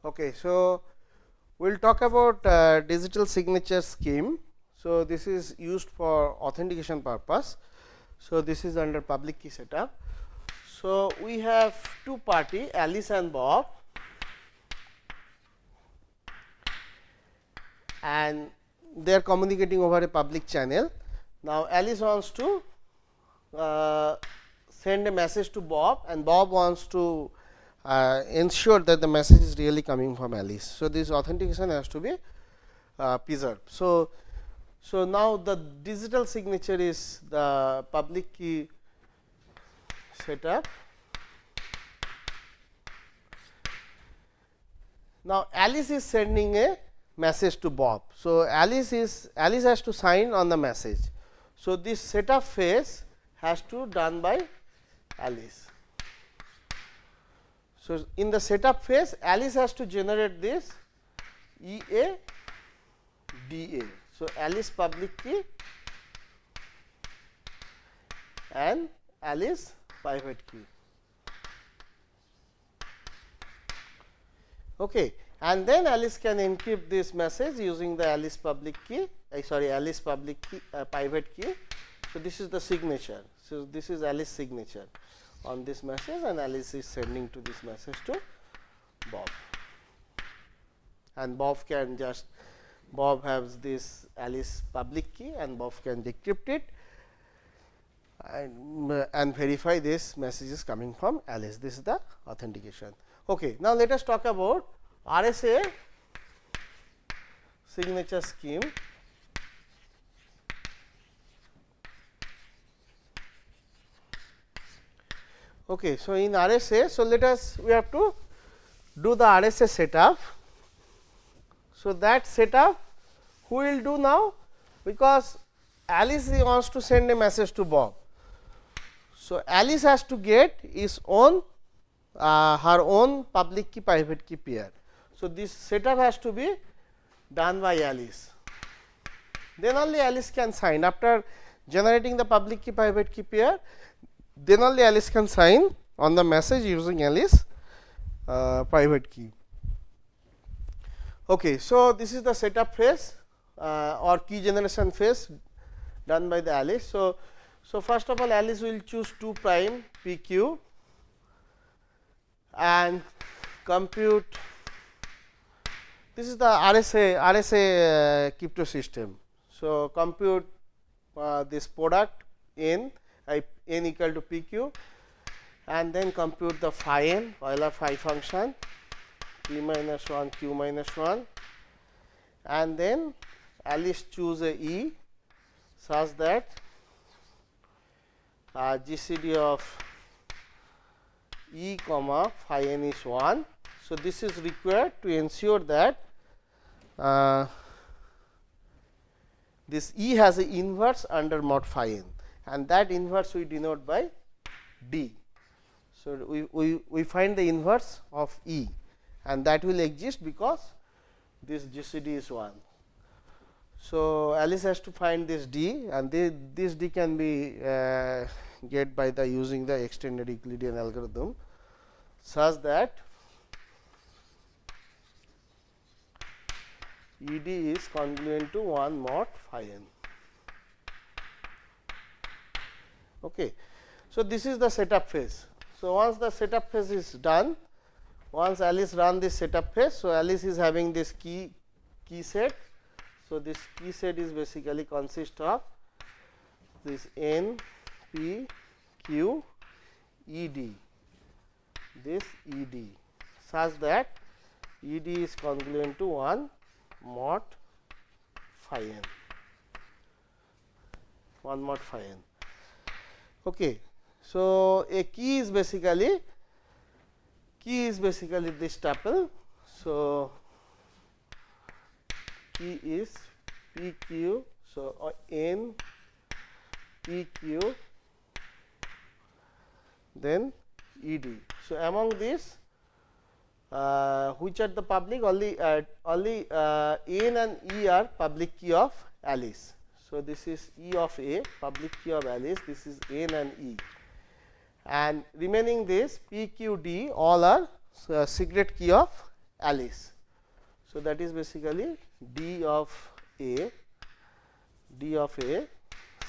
Okay, so we will talk about digital signature scheme. So, this is used for authentication purpose. So, this is under public key setup. So, we have two party Alice and Bob, and they are communicating over a public channel. Now, Alice wants to send a message to Bob, and Bob wants to ensure that the message is really coming from Alice. So, this authentication has to be preserved. So now the digital signature is the public key setup. Now Alice is sending a message to Bob. So Alice has to sign on the message. So this setup phase has to done by Alice. So in the setup phase, Alice has to generate this EA DA. So Alice public key and Alice private key. Okay, and then Alice can encrypt this message using the Alice public key. Alice public key private key. So this is the signature. So this is Alice signature on this message, and Alice is sending to this message to Bob, and Bob has this Alice public key, and Bob can decrypt it and verify this message is coming from Alice. This is the authentication. Okay, now let us talk about RSA signature scheme. Okay, so in RSA, so we have to do the RSA setup. So that setup who will do now, because Alice wants to send a message to Bob. So Alice has to get her own public key private key pair. So this setup has to be done by Alice. Then only Alice can sign. After generating the public key private key pair, then only Alice can sign on the message using Alice private key. Okay, so this is the setup phase or key generation phase done by the Alice. So first of all, Alice will choose 2 prime PQ and compute. This is the RSA crypto system. So compute this product n equal to PQ, and then compute the phi n, Euler phi function, p minus 1 q minus 1, and then Alice choose a E such that GCD of E comma phi n is 1. So this is required to ensure that this E has an inverse under mod phi n, and that inverse we denote by D. So we find the inverse of E, and that will exist because this GCD is 1. So Alice has to find this D, and this D can be get by the using the extended Euclidean algorithm such that ED is congruent to 1 mod phi n. Okay. So this is the setup phase. So once the setup phase is done, once Alice run this setup phase, so Alice is having this key set. So this key set is basically consist of this n, p, q, ed, this ed, such that ed is congruent to 1 mod phi n, 1 mod phi n. Okay. So a key is basically this tuple. So key is PQ, so n PQ, then ED. So among these, which are the public? Only N and E are public key of Alice. So this is E of A, public key of Alice. This is N and E, and remaining this P, Q, D all are secret key of Alice. So, that is basically D of A,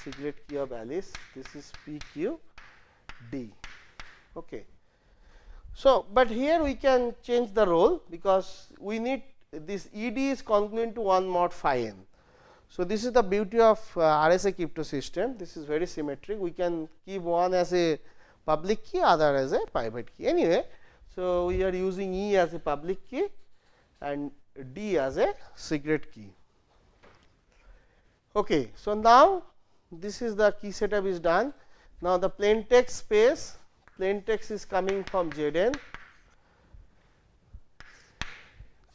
secret key of Alice, this is PQ D. Okay. So, but here we can change the role, because we need this ED is congruent to 1 mod phi n. So, this is the beauty of RSA crypto system, this is very symmetric, we can keep one as a public key, other as a private key. Anyway, so we are using E as a public key and D as a secret key. Okay. So, now this is the key setup is done. Now, the plain text space, plain text is coming from Zn.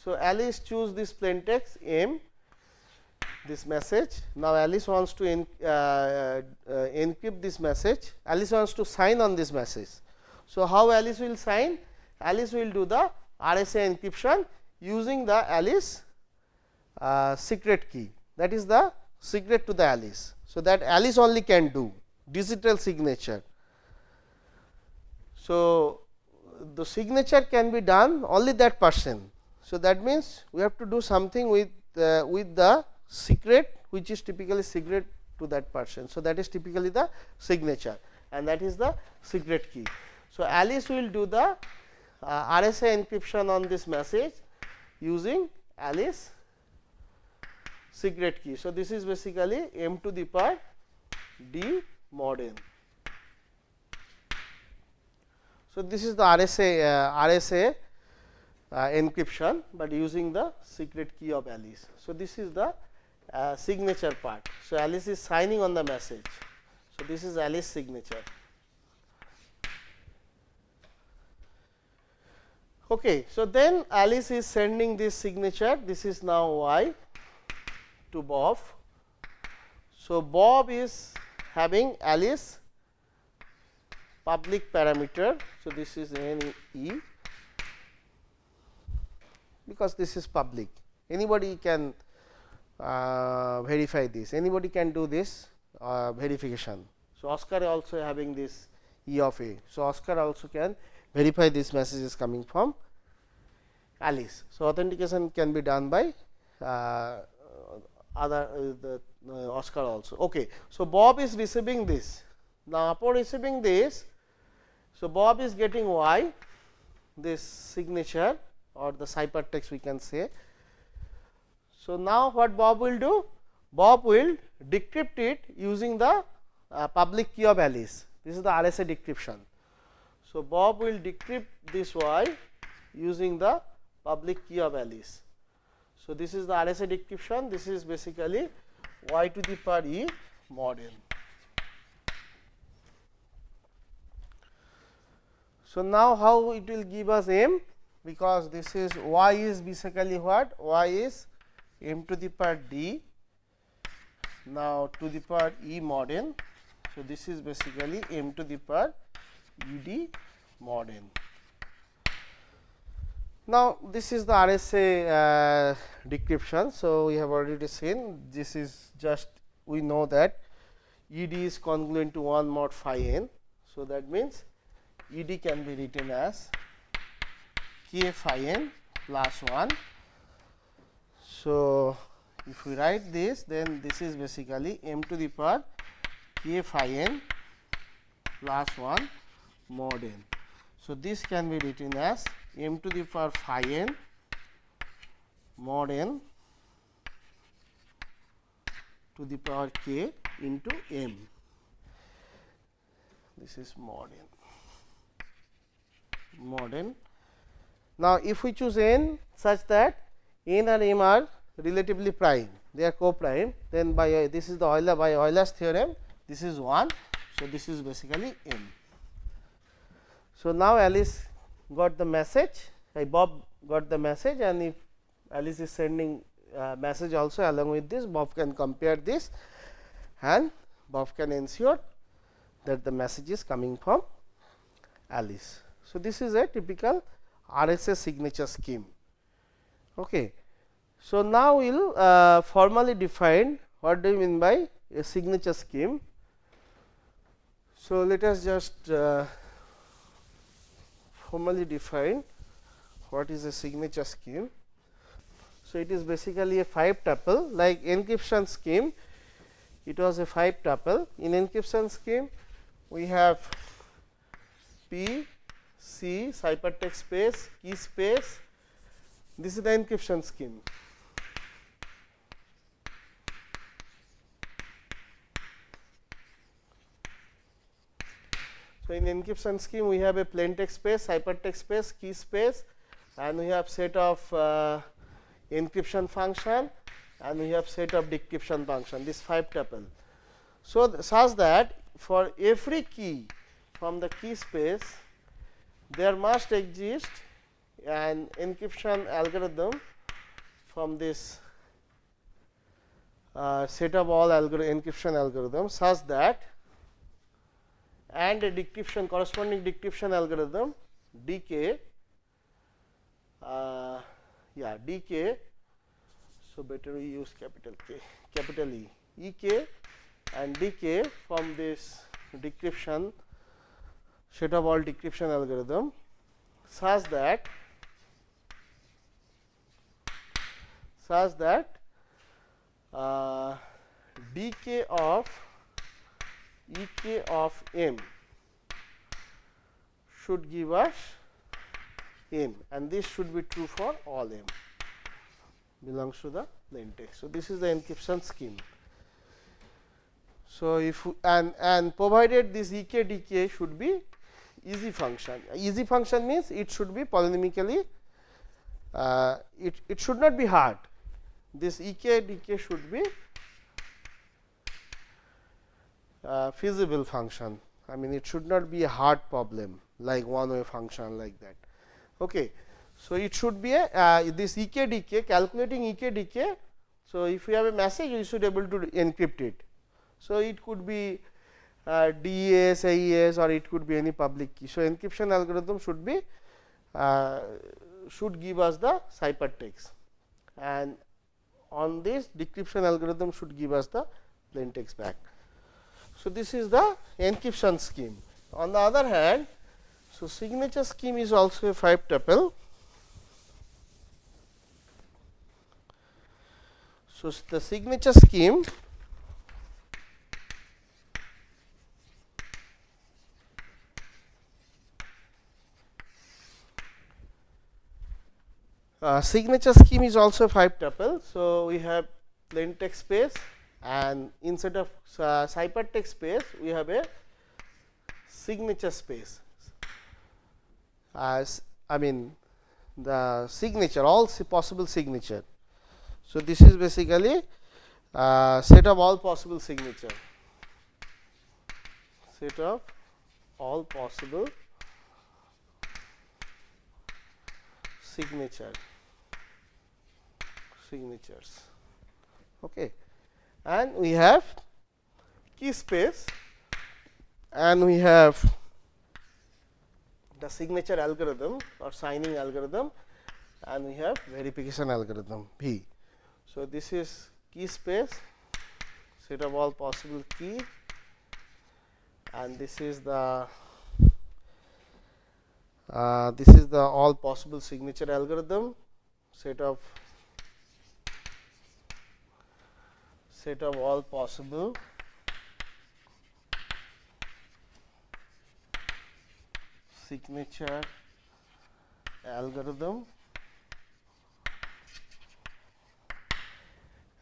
So, Alice choose this plain text M, this message. Now, Alice wants to encrypt this message, Alice wants to sign on this message. So, how Alice will sign? Alice will do the RSA encryption using the Alice secret key, that is the secret to the Alice. So, that Alice only can do digital signature. So, the signature can be done only that person. So, that means we have to do something with the secret, which is typically secret to that person. So, that is typically the signature, and that is the secret key. So, Alice will do the RSA encryption on this message using Alice secret key. So, this is basically M to the power D mod n. So, this is the RSA encryption, but using the secret key of Alice. So, this is the signature part. So, Alice is signing on the message. So, this is Alice signature. Okay. So, then Alice is sending this signature, this is now Y to Bob. So, Bob is having Alice public parameter. So, this is N E, because this is public, anybody can verify this, anybody can do this verification. So, Oscar also having this E of A. So, Oscar also can verify this message is coming from Alice. So, authentication can be done by Oscar also. Okay. So, Bob is receiving this. Now, upon receiving this, so Bob is getting Y, this signature or the ciphertext we can say. So, now what Bob will do? Bob will decrypt it using the public key of Alice. This is the RSA decryption. So, Bob will decrypt this Y using the public key of Alice. So, this is the RSA decryption, this is basically Y to the power E mod n. So, now how it will give us M, because this is Y is basically what? Y is M to the power D, now to the power E mod n. So, this is basically M to the power E D mod n. Now, this is the RSA decryption. So, we have already seen this is just we know that E D is congruent to 1 mod phi n. So, that means E D can be written as K phi n plus 1. So, if we write this, then this is basically M to the power K phi n plus 1 mod n. So, this can be written as M to the power phi n mod n to the power k into m. This is mod n. Now, if we choose n such that n and m are relatively prime, they are co-prime, then by this is the Euler's theorem, this is 1. So, this is basically m. So, now Alice got the message, Bob got the message, and if Alice is sending message also along with this, Bob can compare this and Bob can ensure that the message is coming from Alice. So, this is a typical RSA signature scheme. Okay. So, now we will formally define what do you mean by a signature scheme. So, let us just formally define what is a signature scheme. So, it is basically a 5 tuple like encryption scheme, it was a 5 tuple. In encryption scheme we have P, C, ciphertext space, key space, this is the encryption scheme. So, in encryption scheme we have a plain text space, ciphertext space, key space, and we have set of encryption function, and we have set of decryption function, this 5 tuple. So, such that for every key from the key space there must exist an encryption algorithm from this set of all encryption algorithms such that, and a decryption corresponding decryption algorithm dk, dk. So, better we use capital K, capital E, ek and dk from this decryption set of all decryption algorithm such that dk of ek of m should give us m, and this should be true for all m belongs to the plain text. So, this is the encryption scheme. So, if and provided this ek dk should be easy function. Easy function means it should be polynomically, it should not be hard. This ek dk should be feasible function. I mean, it should not be a hard problem like one way function like that. Okay. So, it should be a this ek dk, calculating ek dk. So, if you have a message you should able to encrypt it. So, it could be DES, AES, or it could be any public key. So, encryption algorithm should be should give us the ciphertext, and on this decryption algorithm should give us the plain text back. So, this is the encryption scheme. On the other hand, so signature scheme is also a 5 tuple. So, the signature scheme signature scheme is also 5 tuple. So, we have plain text space, and instead of ciphertext space we have a signature space, as I mean the signature, all possible signature. So, this is basically set of all possible signature, set of all possible signatures. Okay. And we have key space, and we have the signature algorithm or signing algorithm, and we have verification algorithm V. So, this is key space, set of all possible key, and this is the all possible signature algorithm, set of all possible signature algorithm,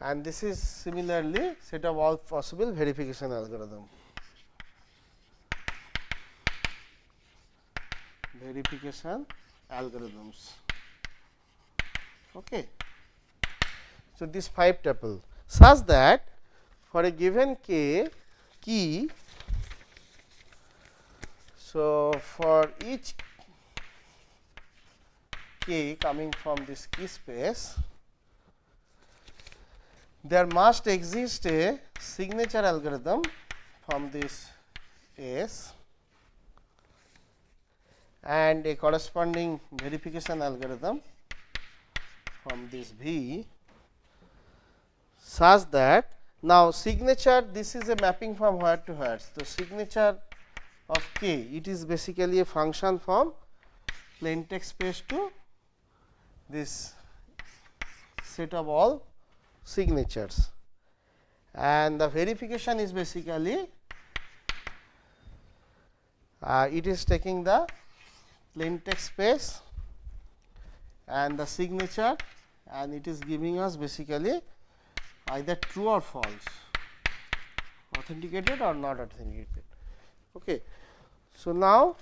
and this is similarly set of all possible verification algorithm. Verification algorithms. Okay. So, this 5 tuple such that for a given k key, so for each k coming from this key space, there must exist a signature algorithm from this S and a corresponding verification algorithm from this V, such that now signature, this is a mapping from where to where. So, signature of k, it is basically a function from plain text space to this set of all signatures, and the verification is basically it is taking the plain text space and the signature, and it is giving us basically either true or false, authenticated or not authenticated. Okay. So, now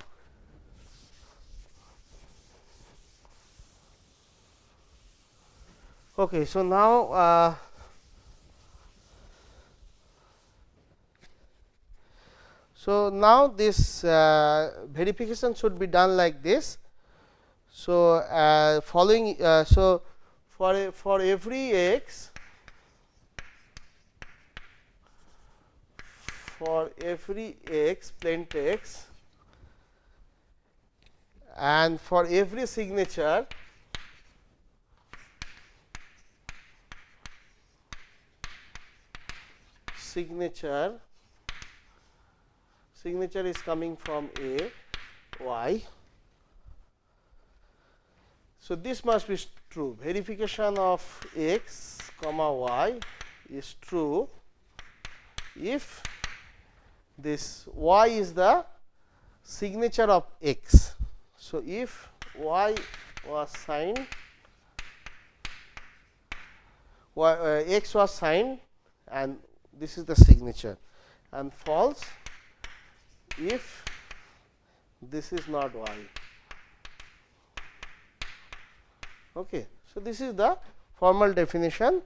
now this verification should be done like this. So, following so for every x, plain text, and for every signature is coming from A y. So, this must be true. Verification of x comma y is true if this y is the signature of x. So, if y was signed, x was signed and this is the signature, and false if this is not y. Okay. So, this is the formal definition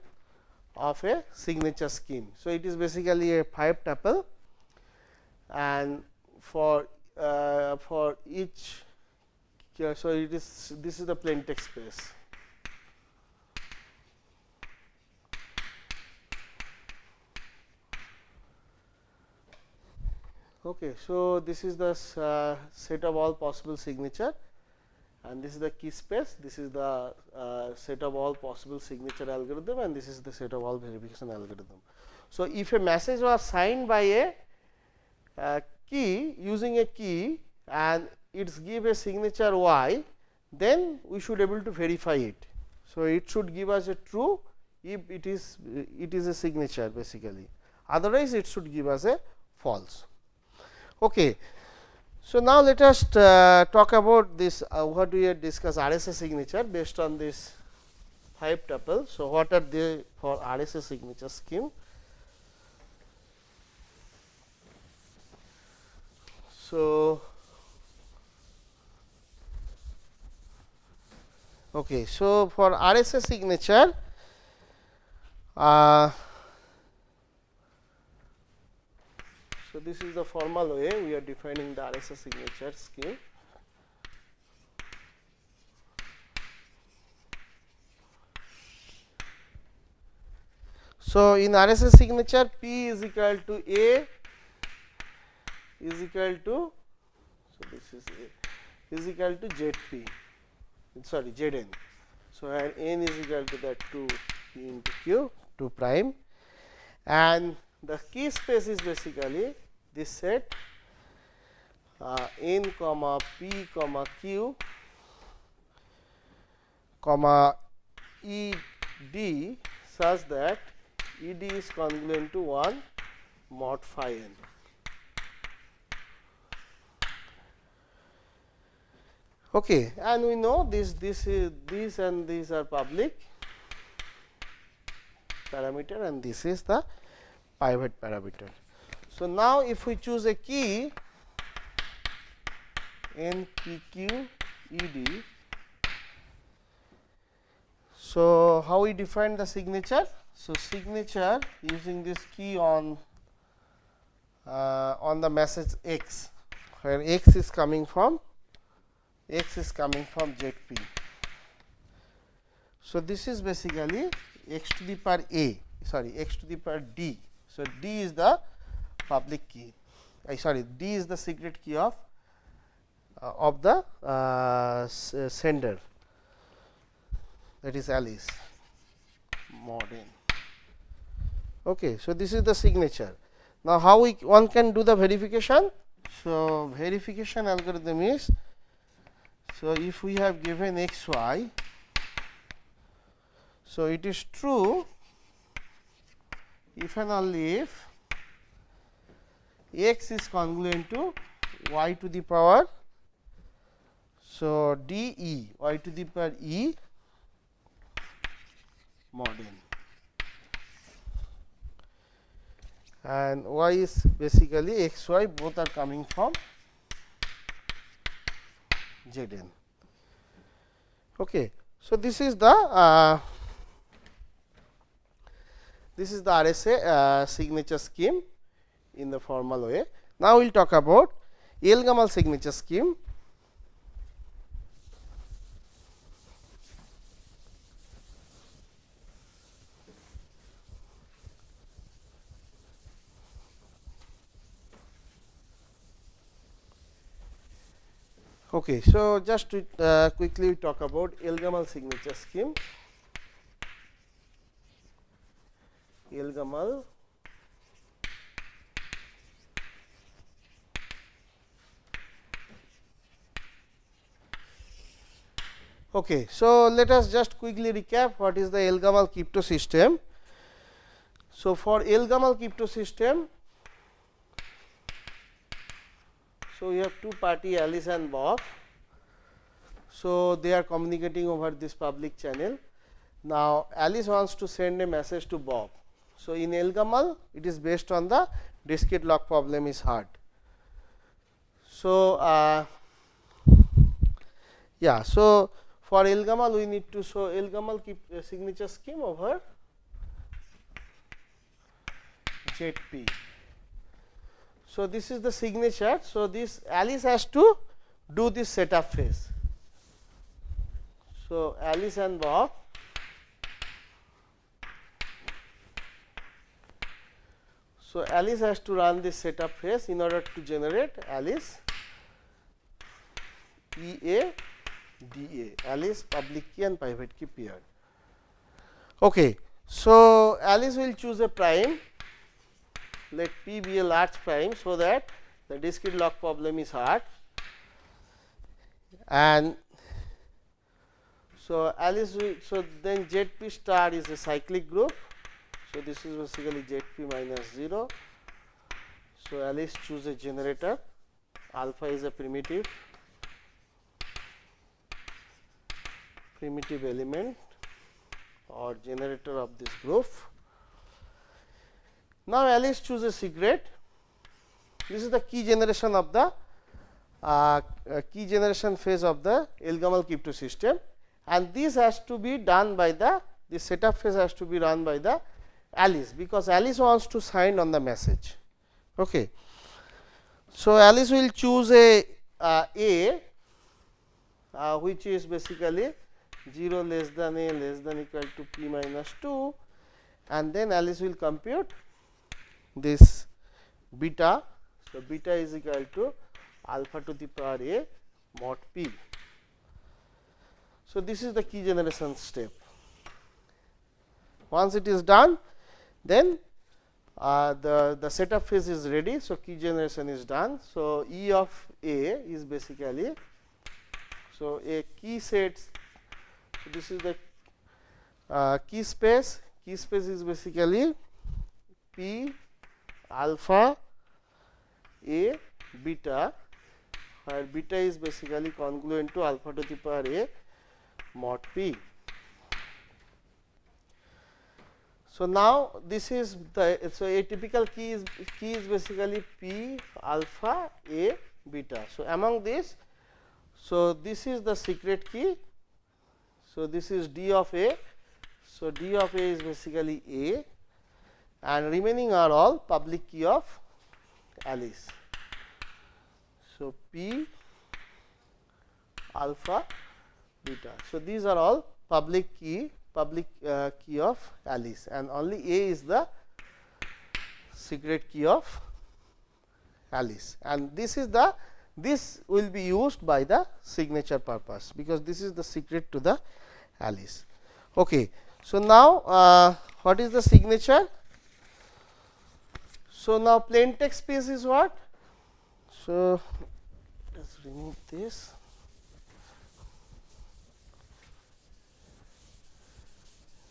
of a signature scheme. So, it is basically a 5 tuple, and for each, so it is, this is the plain text space. Okay. So, this is the set of all possible signature, and this is the key space, this is the set of all possible signature algorithm, and this is the set of all verification algorithm. So, if a message was signed by a key, using a key, and it give a signature y, then we should able to verify it. So, it should give us a true if it is a signature basically, otherwise it should give us a false. Okay. So, now let us talk about this what we had discussed, RSA signature based on this 5 tuples. So, what are they for RSA signature scheme? So, okay. So, for RSA signature, so this is the formal way we are defining the RSA signature scheme. So, in RSA signature, P is equal to A is equal to, so this is A is equal to ZP, sorry Zn. So, and N is equal to that 2 P into Q, 2 prime, and the key space is basically this set N comma P comma Q comma E D such that E D is congruent to 1 mod phi n. Okay, and we know these and these are public parameter, and this is the pivot parameter. So, now if we choose a key N P Q E D, so how we define the signature? So, signature using this key on the message x, where x is coming from ZP. So, this is basically x to the power a, sorry, x to the power d. So, d is the public key, d is the secret key of the sender, that is Alice mod n. Okay. So, this is the signature. Now, how one can do the verification? So, verification algorithm is, so if we have given x y So, it is true if and only if x is congruent to y to the power. So, d e y to the power e mod n, and y is basically x y both are coming from z n. Okay. So, this is the RSA signature scheme in the formal way. Now, we will talk about Elgamal signature scheme. Okay. So, just to quickly talk about Elgamal signature scheme. Elgamal Okay, so let us just quickly recap what is the Elgamal crypto system. So, for Elgamal crypto system, so we have two party Alice and Bob. So, they are communicating over this public channel. Now, Alice wants to send a message to Bob. So, in Elgamal it is based on the discrete lock problem is hard. So, yeah, so for Elgamal we need to show Elgamal signature scheme over ZP. So, this is the signature. So, this Alice has to do this setup phase. So, Alice and Bob So, Alice has to run this setup phase in order to generate Alice EA DA, Alice public key and private key paired. Okay. So, Alice will choose a prime, let P be a large prime, so that the discrete lock problem is hard, and so Alice will, so then ZP star is a cyclic group. So, this is basically ZP minus 0. So, Alice choose a generator, alpha is a primitive element or generator of this group. Now, Alice choose a secret. This is the key generation of the phase of the Elgamal crypto system, and this has to be done by the setup phase has to be run by the Alice, because Alice wants to sign on the message. Okay. So, Alice will choose a which is basically 0 less than a less than equal to p minus 2, and then Alice will compute this beta. So, beta is equal to alpha to the power a mod p. So, this is the key generation step. Once it is done, then the setup phase is ready. So, key generation is done. So, E of A is basically, so a key sets. So, this is the key space. Key space is basically P alpha A beta, where beta is basically congruent to alpha to the power a mod p. So, now this is the, so a typical key is basically P alpha A beta. So, among this, so this is the secret key. So, this is D of A. So, D of A is basically A, and remaining are all public key of Alice. So, P alpha beta. So, these are all public key of Alice, and only A is the secret key of Alice, and this will be used by the signature purpose, because this is the secret to the Alice. Okay. So, now what is the signature? So, now plain text space is what? So, let us remove this.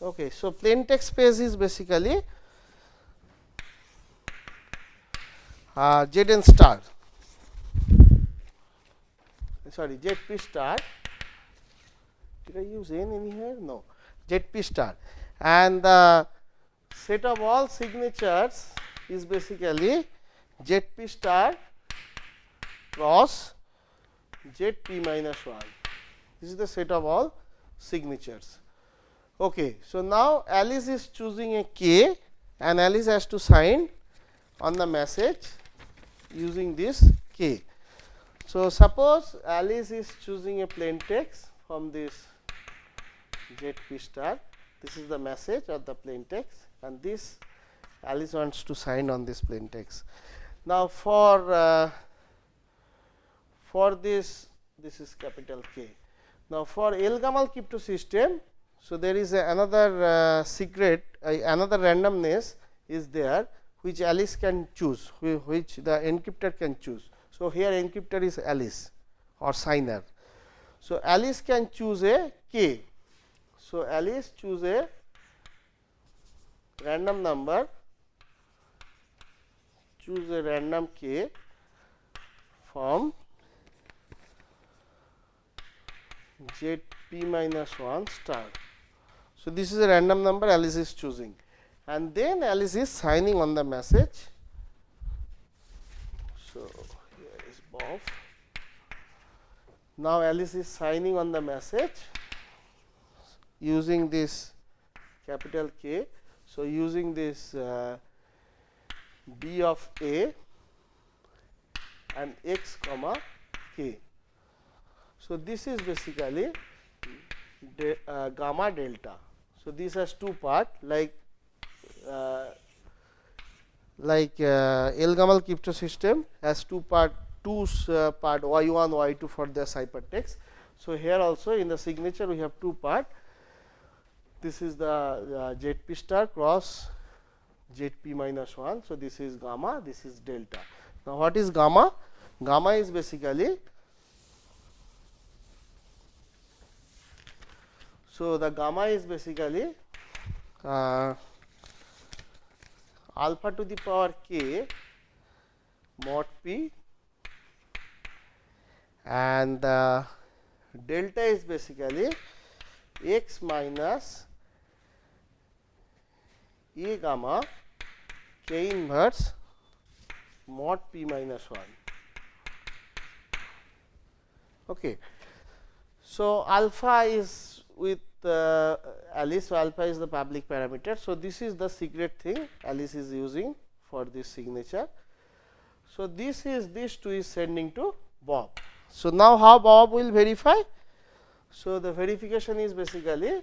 Okay, so plain text space is basically Zn star, sorry, Zp star. Did I use n in here? No, Zp star, and the set of all signatures is basically Zp star cross Zp minus 1. This is the set of all signatures. Okay, so now Alice is choosing a K and Alice has to sign on the message using this K. So, suppose Alice is choosing a plain text from this Zp star. This is the message of the plain text, and this Alice wants to sign on this plain text. Now, for this is capital K. Now, for L-Gamal crypto system, so there is another secret, another randomness is there which Alice can choose, which the encryptor can choose. So, here encryptor is Alice or signer. So, Alice can choose a K. So, Alice choose a random number, choose a random K from Zp minus 1 star. So, this is a random number Alice is choosing, and then Alice is signing on the message. So, here is Bob. Now, Alice is signing on the message using this capital K. So, using this B of A and x comma K. So, this is basically gamma delta. So, this has two parts like L-Gamal crypto system has two part y1 y2 for the ciphertext. So, here also in the signature we have two part. This is the Zp star cross Zp minus 1. So, this is gamma, this is delta. Now, what is gamma? Gamma is basically, so the gamma is basically alpha to the power k mod p, and delta is basically x minus a gamma k inverse mod p minus 1. Okay. So, alpha is with Alice, so alpha is the public parameter. So, this is the secret thing Alice is using for this signature. So, these two is sending to Bob. So, now how Bob will verify? So, the verification is basically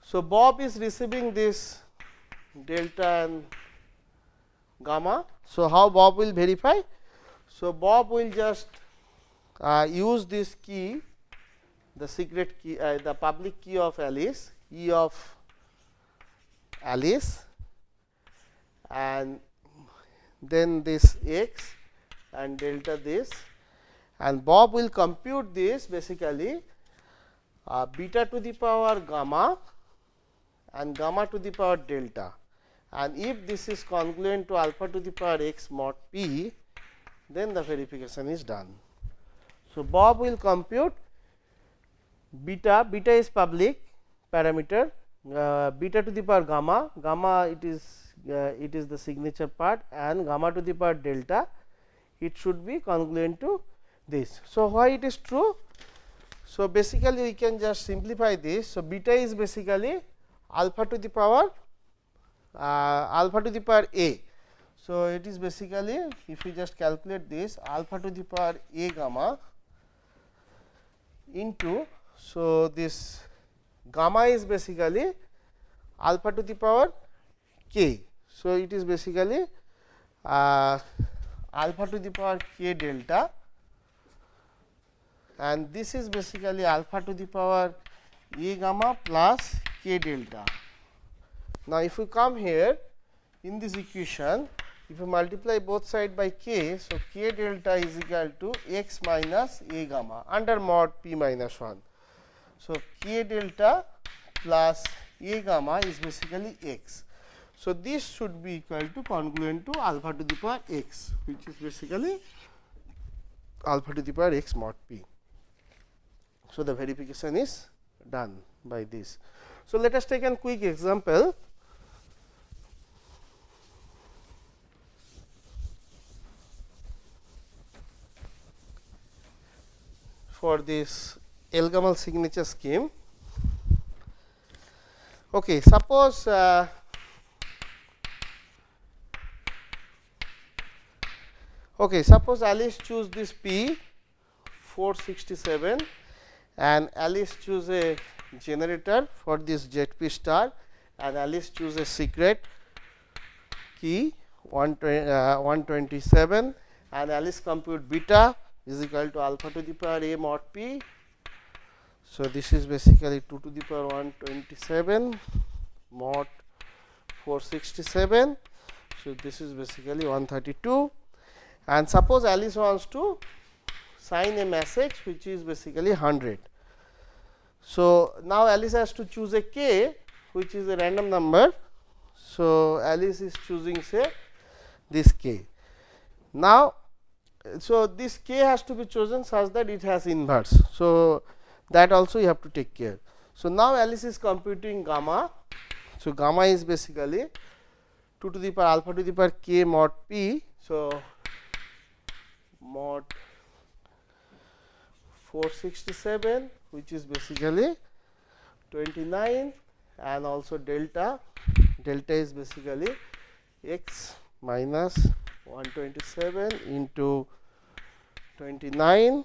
so Bob is receiving this delta and gamma. So, how Bob will verify? So, Bob will just use this key, the secret key, the public key of Alice, E of Alice, and then this x and delta this, and Bob will compute this basically beta to the power gamma and gamma to the power delta, and if this is congruent to alpha to the power x mod p, then the verification is done. So, Bob will compute beta, beta is public parameter, beta to the power gamma, gamma it is the signature part, and gamma to the power delta, it should be congruent to this. So, why it is true? So, basically we can just simplify this. So, beta is basically alpha to the power a. So, it is basically, if we just calculate this, alpha to the power a gamma into, so this gamma is basically alpha to the power k. So, it is basically alpha to the power k delta, and this is basically alpha to the power a gamma plus k delta. Now, if we come here in this equation, If you multiply both sides by k, so k delta is equal to x minus a gamma under mod p minus 1. So, k delta plus a gamma is basically x. So, this should be equal to congruent to alpha to the power x, which is basically alpha to the power x mod p. So, the verification is done by this. So, let us take a quick example. For this Elgamal signature scheme. Okay, suppose suppose Alice choose this P 467 and Alice choose a generator for this ZP star and Alice choose a secret key 127 and Alice compute beta is equal to alpha to the power a mod p. So, this is basically 2 to the power 127 mod 467. So, this is basically 132 and suppose Alice wants to sign a message which is basically 100. So, now Alice has to choose a k which is a random number. So, Alice is choosing say this k. Now, so this k has to be chosen such that it has inverse. So, that also you have to take care. So, now Alice is computing gamma. So, gamma is basically 2 to the power alpha to the power k mod p. So, mod 467 which is basically 29 and also delta is basically x minus 127 into 29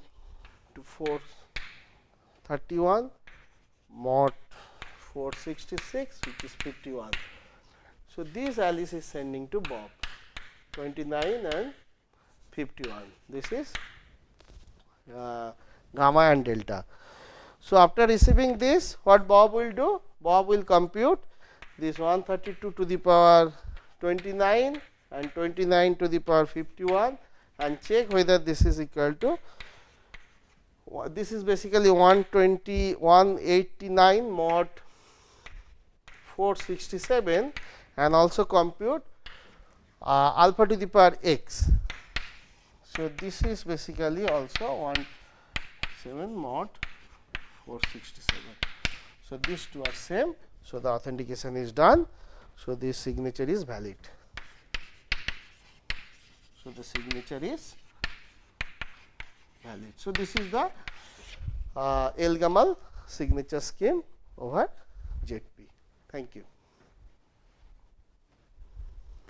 to 431 mod 466 which is 51. So, this Alice is sending to Bob 29 and 51. This is gamma and delta. So, after receiving this, what Bob will do? Bob will compute this 132 to the power 29 and 29 to the power 51 and check whether this is equal to, this is basically 189 mod 467 and also compute alpha to the power x. So, this is basically also 17 mod 467. So, these two are same. So, the authentication is done. So, this signature is valid. So, the signature is valid. So, this is the Elgamal signature scheme over ZP. Thank you.